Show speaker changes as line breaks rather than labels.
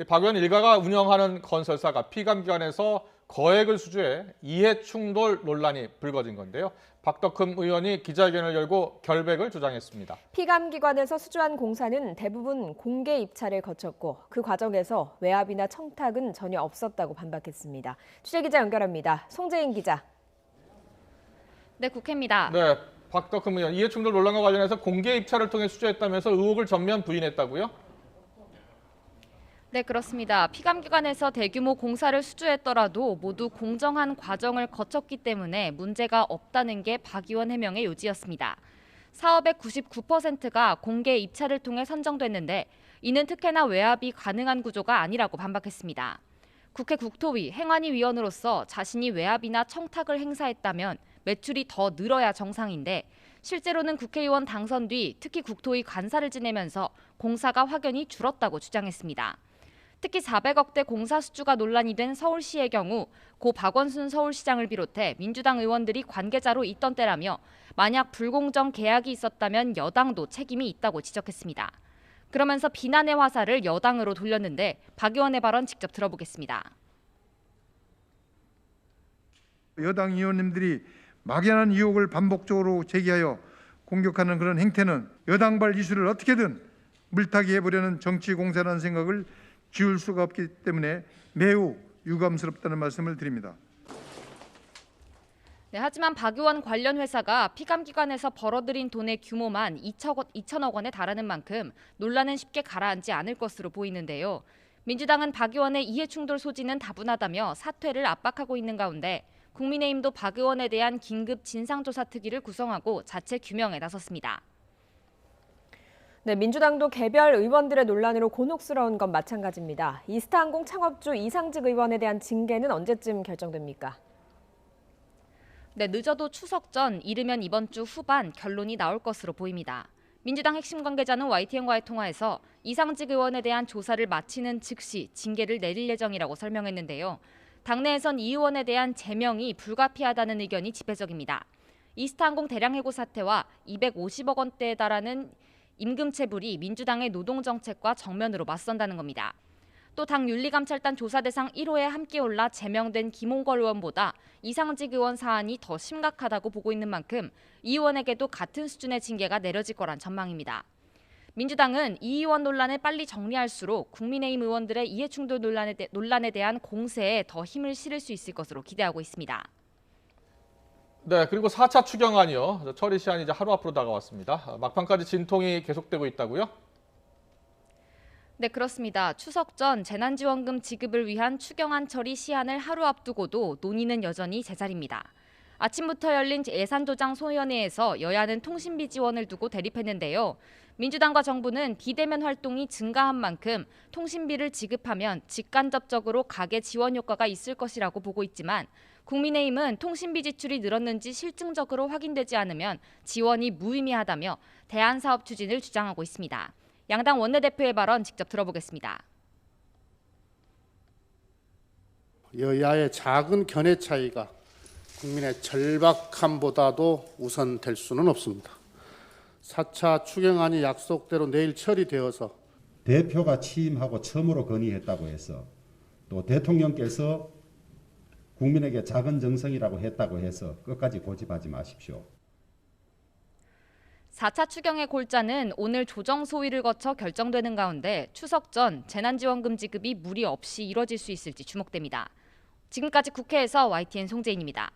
박 의원 일가가 운영하는 건설사가 피감기관에서 거액을 수주해 이해충돌 논란이 불거진 건데요. 박덕흠 의원이 기자회견을 열고 결백을 주장했습니다.
피감기관에서 수주한 공사는 대부분 공개 입찰을 거쳤고 그 과정에서 외압이나 청탁은 전혀 없었다고 반박했습니다. 취재기자 연결합니다. 송재인 기자.
네, 국회입니다.
네, 박덕흠 의원 이해충돌 논란과 관련해서 공개 입찰을 통해 수주했다면서 의혹을 전면 부인했다고요?
네, 그렇습니다. 피감기관에서 대규모 공사를 수주했더라도 모두 공정한 과정을 거쳤기 때문에 문제가 없다는 게 박 의원 해명의 요지였습니다. 사업의 99%가 공개 입찰을 통해 선정됐는데 이는 특혜나 외압이 가능한 구조가 아니라고 반박했습니다. 국회 국토위 행안위 위원으로서 자신이 외압이나 청탁을 행사했다면 매출이 더 늘어야 정상인데 실제로는 국회의원 당선 뒤 특히 국토위 간사를 지내면서 공사가 확연히 줄었다고 주장했습니다. 특히 400억대 공사 수주가 논란이 된 서울시의 경우 고 박원순 서울시장을 비롯해 민주당 의원들이 관계자로 있던 때라며 만약 불공정 계약이 있었다면 여당도 책임이 있다고 지적했습니다. 그러면서 비난의 화살을 여당으로 돌렸는데 박 의원의 발언 직접 들어보겠습니다.
여당 의원님들이 막연한 의혹을 반복적으로 제기하여 공격하는 그런 행태는 여당발 이슈를 어떻게든 물타기 해보려는 정치 공세라는 생각을 지울 수가 없기 때문에 매우 유감스럽다는 말씀을 드립니다.
네, 하지만 박 의원 관련 회사가 피감기관에서 벌어들인 돈의 규모만 2천억 원에 달하는 만큼 논란은 쉽게 가라앉지 않을 것으로 보이는데요. 민주당은 박 의원의 이해충돌 소지는 다분하다며 사퇴를 압박하고 있는 가운데 국민의힘도 박 의원에 대한 긴급 진상조사 특위를 구성하고 자체 규명에 나섰습니다.
네, 민주당도 개별 의원들의 논란으로 곤혹스러운 건 마찬가지입니다. 이스타항공 창업주 이상직 의원에 대한 징계는 언제쯤 결정됩니까?
네, 늦어도 추석 전, 이르면 이번 주 후반 결론이 나올 것으로 보입니다. 민주당 핵심 관계자는 YTN과의 통화에서 이상직 의원에 대한 조사를 마치는 즉시 징계를 내릴 예정이라고 설명했는데요. 당내에선 이 의원에 대한 제명이 불가피하다는 의견이 지배적입니다. 이스타항공 대량 해고 사태와 250억 원대에 달하는 임금체불이 민주당의 노동정책과 정면으로 맞선다는 겁니다. 또 당 윤리감찰단 조사 대상 1호에 함께 올라 제명된 김홍걸 의원보다 이상직 의원 사안이 더 심각하다고 보고 있는 만큼 이 의원에게도 같은 수준의 징계가 내려질 거란 전망입니다. 민주당은 이 의원 논란을 빨리 정리할수록 국민의힘 의원들의 이해충돌 논란에 대한 공세에 더 힘을 실을 수 있을 것으로 기대하고 있습니다.
네, 그리고 4차 추경안이요. 처리 시한이 이제 하루 앞으로 다가왔습니다. 막판까지 진통이 계속되고 있다고요?
네, 그렇습니다. 추석 전 재난지원금 지급을 위한 추경안 처리 시한을 하루 앞두고도 논의는 여전히 제자리입니다. 아침부터 열린 예산조정 소위원회에서 여야는 통신비 지원을 두고 대립했는데요. 민주당과 정부는 비대면 활동이 증가한 만큼 통신비를 지급하면 직간접적으로 가계 지원 효과가 있을 것이라고 보고 있지만 국민의힘은 통신비 지출이 늘었는지 실증적으로 확인되지 않으면 지원이 무의미하다며 대안사업 추진을 주장하고 있습니다. 양당 원내대표의 발언 직접 들어보겠습니다.
여야의 작은 견해 차이가 국민의 절박함보다도 우선될 수는 없습니다. 4차 추경안이 약속대로 내일 처리되어서
대표가 취임하고 처음으로 건의했다고 해서 또 대통령께서 국민에게 작은 정성이라고 했다고 해서 끝까지 고집하지 마십시오.
4차 추경의 골자는 오늘 조정 소위를 거쳐 결정되는 가운데 추석 전 재난지원금 지급이 무리 없이 이뤄질 수 있을지 주목됩니다. 지금까지 국회에서 YTN 송재인입니다.